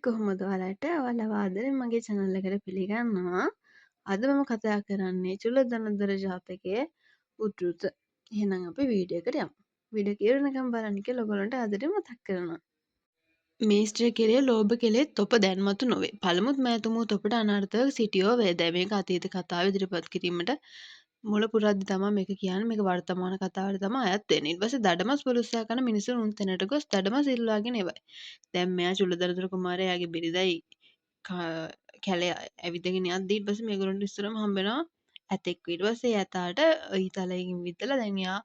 කොහොමද ඔයාලට ඔයාලව ආදරෙන් මගේ channel එකට පිළිගන්නවා. අද මම කතා කරන්නේ චුලධනදර ජාතකයේ උද්ෘත. එහෙනම් අපි වීඩියෝ එකට යමු. වීඩියෝ එක ඉවරනකම් බලන්න කියලා ඔයගොල්ලන්ට ආදරෙන් මතක් කරනවා. මේ ස්ත්‍රී කෙරේ ලෝභ කෙලෙත් තොප දැන්මතු නොවේ. පළමුත් මෑතුමු තොපට අනර්ථව සිටියෝ වේ. දැන් මේක අතීත කතාව ඉදිරිපත් කිරීමට මුල පුරද්දි තමයි මේක කියන්නේ. මේක වර්තමාන කතාවට තමයි අයත් වෙන්නේ. ඊට පස්සේ දඩමස් පොලුස්සා කරන මිනිසුන් උන් තැනට ගොස් දඩමස් ඉල්ලාගෙන එවයි. දැන් මෙයා චුලදරදර කුමාරයාගේ බිරිඳයි කැලේ ඇවිදගෙන යද්දි ඊට පස්සේ මේගොල්ලන්ට ඉස්සරම හම්බ වෙනවා ඇතෙක්. ඊට පස්සේ ඇතාට ඊතලයෙන් විදලා දැන් එයා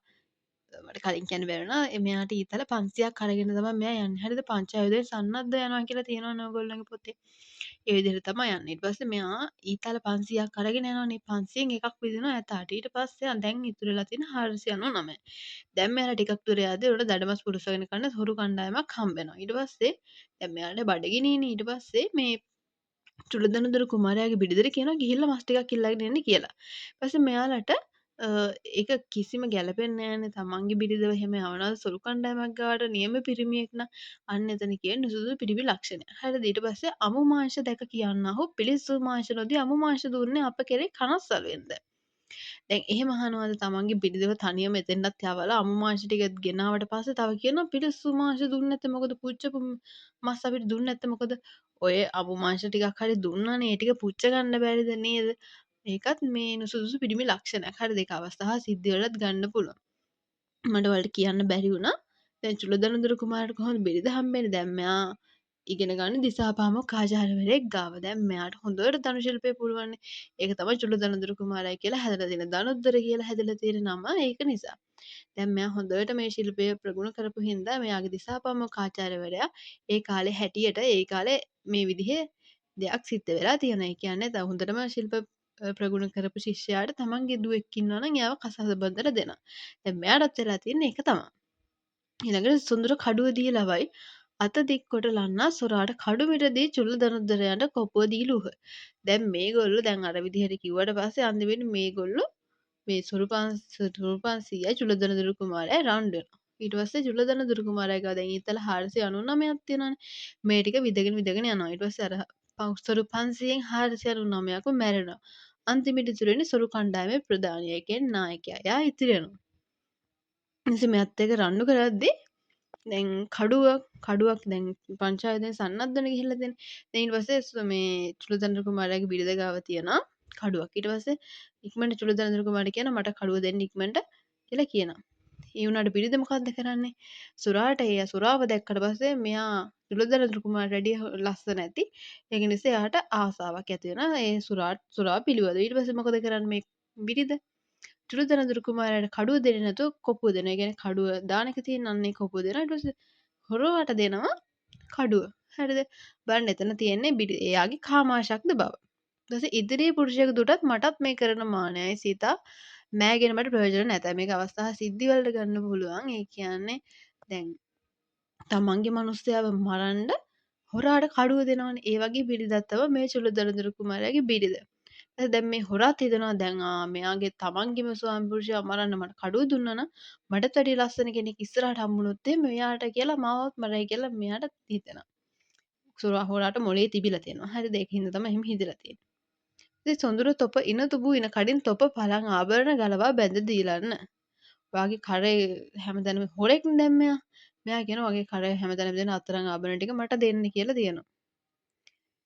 මට කලින් කියන්න බැරි වුණා මෙයාට ඊතල 500ක් අරගෙන තමයි මෙයා යන්නේ. හරිද? පංචායුධයෙන් සන්නද්ධ යනවා කියලා තියෙනවනේ ඔයගොල්ලන්ගේ පොතේ. ඒ විදිහට තමයි යන්නේ. ඊට පස්සේ මෙයා ඊතල 500ක් අරගෙන යනවානේ. 500න් එකක් විදිනවා ඇතාට. ඊට පස්සේ දැන් ඉතුරු වෙලා තියෙන 499. දැන් මෙයාලා ටිකක් දුර යද්දී උඩ දඩමස් පුරුෂගෙන කන්න හොරු කණ්ඩායමක් හම්බ වෙනවා. ඊට පස්සේ දැන් මෙයාට බඩගිනිනේ. ඊට පස්සේ මේ චුලධනදර කුමාරයාගේ බිරිඳට කියනවා ගිහිල්ලා මස් ටිකක් ඉල්ලගෙන එන්න කියලා. ඊපස්සේ මෙයාලට ඒක කිසිම ගැළපෙන්නේ නැහැනේ. තමන්ගේ බිරිඳව එහෙම යවනවා සොරු කණ්ඩායමක් ගාවට නියම පිරිමියෙක් නම් අන්න එතන කියන්නේ නුසුදුසු පිරිමි ලක්ෂණ. හරිද? ඊට පස්සේ අමු මාංශ දැක කියන්නාහු පිළිස්සු මාංශ නොදී අමු මාංශ දුන්නේ අප කෙරේ කනස්සලුවෙන්ද. දැන් එහෙම අහනවාද තමන්ගේ බිරිඳව තනියම එතෙන්ටත් යවලා අමු මාංශ ටික ගෙනාවට පස්සේ තව කියනවා පිළිස්සු මාංශ දුන්නේ නැත්නම් මොකද පුච්චපු මස් අපිට දුන්නේ නැත්නම් මොකද ඔය අමු මාංශ ටිකක් හරි දුන්නානේ ඒ ටික පුච්ච ගන්න බැරිද නේද? ඒකත් මේ නුසුදුසු පිරිමි ලක්ෂණයක්. හරිද? ඒක අවස්ථා සිද්ධි වලත් ගන්න පුළුවන්. මට ඔයාලට කියන්න බැරි වුණා. දැන් චුලධනදර කුමාරට කොහොමද බිරිඳ හම්බෙන්නේ? දැන් මෙයා ඉගෙන ගන්න දිසාපාමොක් ආචාර්යවරයෙක් ගාව. දැන් මෙයාට හොඳට ධනු ශිල්පය පුළුවන්නේ. ඒක තමයි චුලධනදර කුමාරයා කියලා හැදලා තියෙන. ධනුද්දර කියලා හැදලා තියෙන නම ඒක නිසා. දැන් මෙයා හොඳට මේ ශිල්පය ප්‍රගුණ කරපු හින්දා මෙයාගේ දිසාපාමොක් ආචාර්යවරයා ඒ කාලේ හැටියට ඒ කාලේ මේ විදිහේ දෙයක් සිද්ධ වෙලා තියෙනවා. ඒ කියන්නේ තව හොඳටම ශිල්ප ප්‍රගුණ කරපු ශිෂ්‍යයාට තමන්ගේ දුවෙක් ඉන්නවා නම් එයාව කසාද බඳලා දෙනවා. දැන් මෙයාටත් වෙලා තියෙන්නේ ඒක තමයි. ඊළඟට සොඳුර කඩුව දීලවයි අත දික් කොට ලන්නා සොරාට කඩු මිට දී චුල්ලධනදරයන්ට කොපුව දීලූහ. දැන් මේගොල්ලෝ දැන් අර විදිහට කිව්වට පස්සේ අන්තිමට මේගොල්ලෝ මේ සොරු 500යි චුල්ලධනදර කුමාරයා රවුන්ඩ් වෙනවා. ඊට පස්සේ චුල්ලධනදර කුමාරයා ගාව දැන් ඊතල 499ක් තියෙනවානේ. මේ ටික විදගෙන යනවා. ඊට පස්සේ අර සොරු 500න් 499ක්ම මැරෙනවා. අන්තිමට ඉතුරු වෙන්නේ සොරු කණ්ඩායමේ ප්‍රධානියා. ඒ කියන්නේ නායකයා. එයා ඉතිරි වෙනවා. ඉතින් මෙයත් එක්ක රණ්ඩු කරද්දී දැන් කඩුවක් දැන් පංචායතයෙන් සන්නද්ධන ගිහිල්ලා තියෙන්නේ. දැන් ඊට පස්සේ මේ චුලධනදර කුමාරයාගේ බිරිඳ ගාව තියෙනවා කඩුවක්. ඊට පස්සේ ඉක්මනට චුලධනදර කුමාරට කියනවා මට කඩුව දෙන්න ඉක්මනට කියලා කියනවා. ඒ වුණාට බිරිඳ මොකද්ද කරන්නේ? සුරාට සුරාව දැක්කට පස්සේ මෙයා චුලධනදර කුමාරට වැඩිය ලස්සන ඇති. ඒක නිසා එයාට ආසාවක් ඇති වෙනවා. ඒ සුරාව පිළිවද. ඊට පස්සේ මොකද කරන්නේ මේ බිරිඳ? චුලධනදර කුමාරයාට කඩුව දෙන්නේ නැතුව කොපුව දෙනවා. ඒ කියන්නේ කඩුව දාන එක තියෙන අන්නේ කොපුව දෙනවා. ඊට පස්සේ හොරවට දෙනවා කඩුව. හරිද? බලන්න එතන තියෙන්නේ එයාගේ කාමාශක්ද බව. ඊට පස්සේ ඉදිරියේ පුරුෂයෙකු දුටත් මටත් මේ කරන මානයයි සීතා මෑගෙන මට ප්‍රයෝජන නැත. මේක අවස්ථා සිද්ධි වලට ගන්න පුළුවන්. ඒ කියන්නේ දැන් තමන්ගේ මිනිස්සයව මරන්න හොරාට කඩුව දෙනවනේ. ඒ වගේ බිරිඳක් තමයි මේ චුලධනදර කුමාරයාගේ බිරිඳ. දැන් මේ හොරත් හිතනවා දැන් මෙයාගේ තමන්ගේම ස්වාමි පුරුෂයා මරන්න මට කඩුව දුන්නා නම් මටත් වැඩිය ලස්සන කෙනෙක් ඉස්සරහට හම්බුනොත් එහෙම මෙයාට කියලා මාවත් මරයි කියලා මෙයාට හිතෙනවා. හොරාට මොලේ තිබිලා තියෙනවා. හරිද? ඒකින්ද තමයි එහෙම හිතලා තියෙන්නේ. ඉතින් සොඳුර තොප ඉන තුබු ඉන කඩින් තොප පලං ආභරණ ගලවා බැඳ දීලන්න. ඔයාගේ කරේ හැමදැනම හොරෙක්නේ දැන් මෙයා. මෙයා කියනවා වගේ කරේ හැමදැනම දෙන අතරං ආභරණ ටික මට දෙන්න කියලා දෙනවා.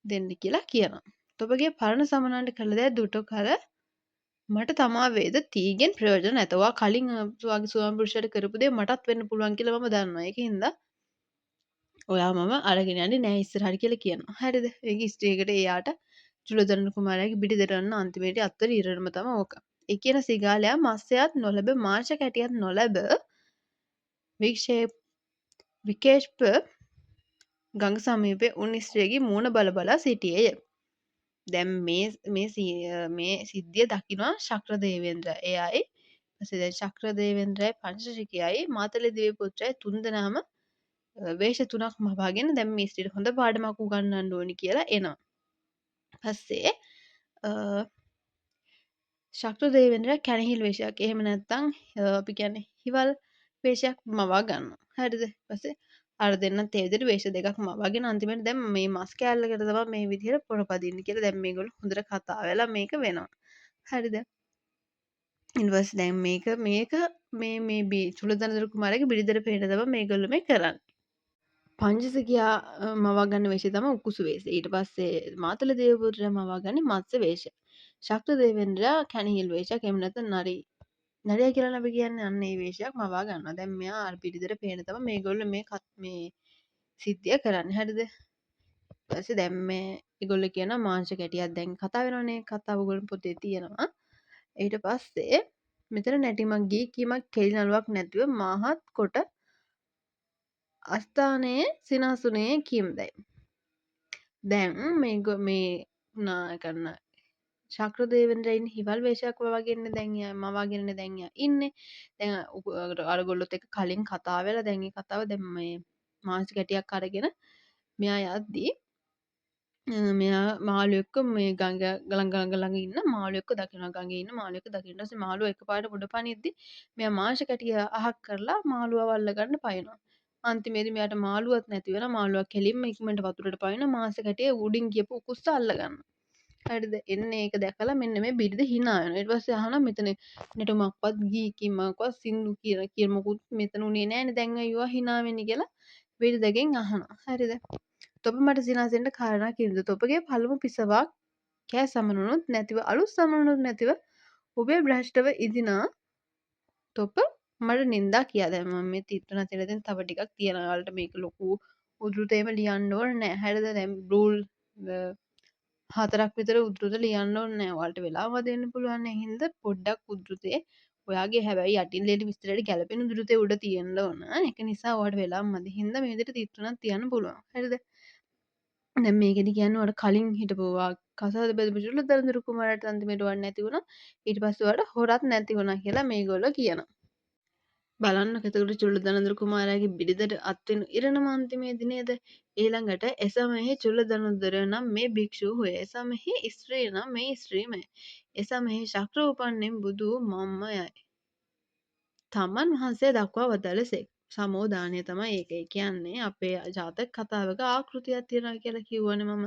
දෙන්න කියලා කියනවා. තොපගේ පරණ සමනන්ට කළ දෑ දුටු කල මට තමා වේද තීගෙන් ප්‍රයෝජන නැත. ඔයා කලින් ඔයාගේ ස්වාමි පුරුෂයාට කරපු දේ මටත් වෙන්න පුළුවන් කියලා මම දන්නවා. ඒකින්ද ඔයා මම අරගෙන යන්නේ නෑ ඉස්සරහට කියලා කියනවා. හරිද? ඒක ස්ත්‍රීකට එයාට චුලධනදර කුමාරයාගේ පිටිදරන්න අන්තිමේට අත්තර ඉරණම තමයි ඕක. ඒ කියන සිගාලයා මත්ස්‍යයත් නොලැබ මාංශ කැටියත් නොලැබ විකේෂ්ප ගඟ සමීපයේ උන් ස්ත්‍රියගේ මූණ බල බලා සිටියේය. දැන් මේ සිද්ධිය දකිනවා ශක්‍ර දේවේන්ද්‍ර. එයයි ඊපස්සේ දැන් ශක්‍ර දේවේන්ද්‍රයයි පංචශිකයයි මාතලේ දිව්‍ය පුත්‍රයයි තුන්දෙනාම වේශ තුනක් මවාගෙන දැන් මේ ස්ත්‍රියට හොඳ පාඩමක් උගන්වන්න ඕනි කියලා එනවා. පස්සේ ශක්‍ර දේවේන්ද්‍රයා කැනහිල් වේශයක් එහෙම නැත්නම් අපි කියන්නේ හිවල් වේශයක් මවා ගන්නවා. හරිද? ඊපස්සේ අර දෙන්නත් ඒ විදිහට වේශ දෙකක් මවාගෙන අන්තිමට දැන් මේ මස් කෑල්ලකට තමයි මේ විදිහට පොර පදින්න කියලා දැන් මේගොල්ලෝ හොඳට කතා වෙලා මේක වෙනවා. හරිද? ඊට පස්සේ දැන් මේ චුලධනතුරු කුමාරයාගේ බිරිඳට පේන තමයි මේගොල්ලෝ මේ කරන්නේ. පංචසිකියා මවා ගන්න වේශය තමයි උකුසු වේශය. ඊට පස්සේ මාතල දේවපුත්‍රයා මවා ගන්නේ මත්ස්‍ය වේශය. ශක්‍ර දේවේන්ද්‍රයා කැනහිල් වේශයක් එහෙම නැත්නම් නරියා කියලා අපි කියන්නේ අන්න ඒ වේශයක් මවා ගන්නවා. දැන් මෙයා අර බිරිඳට පේන තමයි මේගොල්ලෝ මේ සිද්ධිය කරන්නේ. හරිද? ඊට පස්සේ දැන් මේ ඒගොල්ලෝ කියනවා මාංශ කැටියක් දැන් කතා වෙනවනේ. කතාව ඔයගොල්ලෝ පොතේ තියෙනවා. ඊට පස්සේ මෙතන නැටිමක් ගී කීමක් කෙලි නළුවක් නැතිව මාහත් කොට අස්ථානයේ සිනාසුනේ කීම්දැයි. දැන් මේ නායකන්න ශක්‍රදේවේන්ද්‍රයා ඉන්නේ හිවල් වේශයක් මවාගෙනනේ දැන් එයා ඉන්නේ. දැන් අරගොල්ලොත් එක්ක කලින් කතා වෙලා දැන් මේ කතාව දැන් මේ මාංශ කැටියක් අරගෙන මෙයා යද්දී මෙයා මාළුවෙක්ව මේ ගඟ ළඟ ඉන්න මාළුවෙක්ව දකිනවා. ගඟේ ඉන්න මාළුවෙක්ව දකින්න. ඊට පස්සේ මාළුවා එකපාරට උඩ පනිද්දි මෙයා මාංශ කැටිය අහක් කරලා මාළුවාව අල්ලගන්න පයින්නවා. අන්තිමේදී මෙයාට මාළුවත් නැති වෙනවා. මාළුවා කෙලින්ම ඉක්මනට වතුරට පනිනවා. මාංශ කැටිය උඩින් ගියපු උකුස්ස අල්ලගන්නවා. හරිද? එන්න ඒක දැකලා මෙන්න මේ බිරිඳ hina වෙනවා. ඊට පස්සේ අහනවා මෙතන නටුමක්වත් ගී කීමක්වත් සින්දු කියලා මොකුත් මෙතන උනේ නෑනේ. දැන් අයියෝ hina වෙන්නේ කියලා බිරිඳගෙන් අහනවා. හරිද? තොප මට සිනාසෙන්ට කාරණා කිරිද. තොපගේ පළමු පිසවක් කෑ සමනනුත් නැතිව අලුත් සමනනුත් නැතිව ඔබේ භ්‍රෂ්ටව ඉදිනා තොප මට නින්දා කියා. දැන් මම මේ තිත්තුනා තියලා දැන් තව ටිකක් තියෙනවා. ඔයාලට මේක ලොකු උද්ෘතේම ලියන්න ඕනේ නෑ. හරිද? දැන් රූල් 4ක් විතර උද්ෘත ලියන්න ඕනේ නෑ. ඔයාලට වෙලාව දෙන්න පුළුවන්. ඒ හින්දා පොඩ්ඩක් උද්ෘතේ ඔයාගේ හැබැයි යටින් ලියන විස්තරයට ගැලපෙන උද්ෘතේ උඩ තියෙන්න ඕන. ඒක නිසා ඔයාලට වෙලාව මදි හින්දා මේ විදිහට තිත්තුනක් තියන්න පුළුවන්. හරිද? දැන් මේකෙදි කියන්නේ ඔයාලට කලින් හිටපු කසාද බැඳපු චුල්ලදරඳුරු කුමාරයාට අන්තිමට වඩ නැති වුණා. ඊට පස්සේ ඔයාලට හොරත් නැති වුණා කියලා මේගොල්ලෝ කියනවා. බලන්නකො එතකොට චුල්ලදරඳුරු කුමාරයාගේ බිරිඳට අත්වෙන ඉරණම අන්තිමේදී නේද? ඊළඟට එසමෙහි චුල්ලදරඳුර නම් මේ භික්ෂුව හොය. එසමෙහි ස්ත්‍රී නම් මේ ස්ත්‍රීමය. එසමෙහි ශක්‍ර උපන්නේ බුදු මම්මයයි. තමන් වහන්සේ දක්වා වදාළසේක්. සමෝදානය තමයි ඒක. ඒ කියන්නේ අපේ ජාතක කතාවක ආකෘතියක් තියෙනවා කියලා කිව්වනේ මම.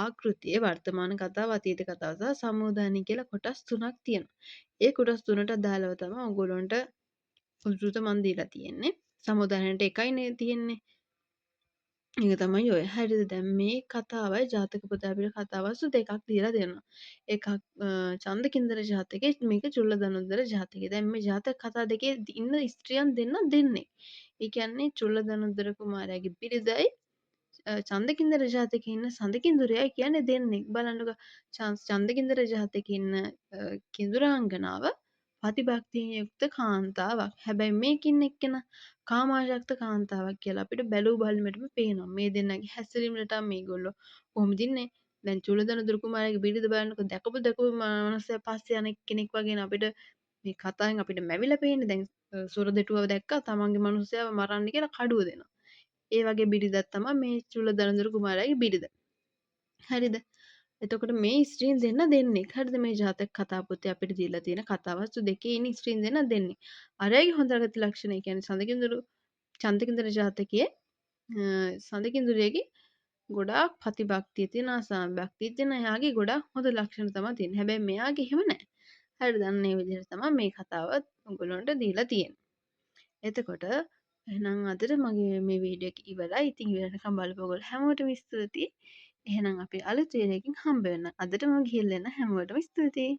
ආකෘතියේ වර්තමාන කතාව, අතීත කතාව සහ සමෝදානය කියලා කොටස් තුනක් තියෙනවා. ඒ කොටස් තුනට අදාළව තමයි ඔයගොල්ලන්ට උද්ෘත මන් දීලා තියෙන්නේ. සමෝදානයට එකයිනේ තියෙන්නේ. ඒක තමයි ඔය. හරිද? දැන් මේ කතාවයි ජාතක පොත අපිට කතාවස්තු දෙකක් දීලා දෙනවා. එකක් චන්දකින්දර ජාතකේ, මේක චුල්ලදනුද්දර ජාතකේ. දැන් මේ ජාතක කතා දෙකේ ඉන්න ස්ත්‍රියන් දෙන්නේ. ඒ කියන්නේ චුල්ලදනුද්දර කුමාරයාගේ බිරිඳයි චන්දකින්දර ජාතකේ ඉන්න සඳකින්දුරයයි කියන්නේ දෙන්නෙක්. බලන්නකෝ චන්දකින්දර ජාතකේ ඉන්න කිඳුරාංගනාව පතිභක්තියෙන් යුක්ත කාන්තාවක්. හැබැයි මේකින් එක්කෙනා කාමාශක්ත කාන්තාවක් කියලා අපිට බැලූ බැල්මටම පේනවා. මේ දෙන්නගේ හැසිරීමට මේගොල්ලෝ කොහොමද ඉන්නේ? දැන් චුල්ලදනුදුරු කුමාරයාගේ බිරිඳ බලන්නකෝ දැකපු මනුස්සයා පස්සේ යන කෙනෙක් වගේනේ අපිට මේ කතාවෙන් අපිට මැවිලා පේන්නේ. දැන් සුරදෙටුවව දැක්කා තමන්ගේ මනුස්සයාව මරන්න කියලා කඩුව දෙනවා. ඒ වගේ බිරිඳක් තමයි මේ චුල්ලදනුදුරු කුමාරයාගේ බිරිඳ. හරිද? එතකොට මේ ස්ත්‍රීන් දෙන්නෙක්. හරිද? මේ ජාතක කතා පොතේ අපිට දීලා තියෙන කතාවස්තු දෙකේ ඉන්න ස්ත්‍රීන් දෙන්නෙක්. අරයාගේ හොඳගති ලක්ෂණ ඒ කියන්නේ චන්දකින්දර ජාතකයේ සඳකින්දුරේගේ ගොඩාක් ප්‍රතිභක්තිය තියෙන භක්තිය තියෙන එයාගේ ගොඩාක් හොඳ ලක්ෂණ තමයි තියෙන්නේ. හැබැයි මෙයාගේ එහෙම නැහැ. හරිද? අන්න ඒ විදිහට තමයි මේ කතාව ඔයගොල්ලන්ට දීලා තියෙන්නේ. එතකොට එහෙනම් අදට මගේ මේ වීඩියෝ එක ඉවරයි. ඉතින් ඉවරනකම් බලපු ඔයගොල්ලෝ හැමෝටම ස්තුතියි. එහෙනම් අපි අලුත් වීඩියෝ එකකින් හම්බ වෙනවා. අදට මම ගිහිල්ලා එන්න හැමෝටම ස්තුතියි.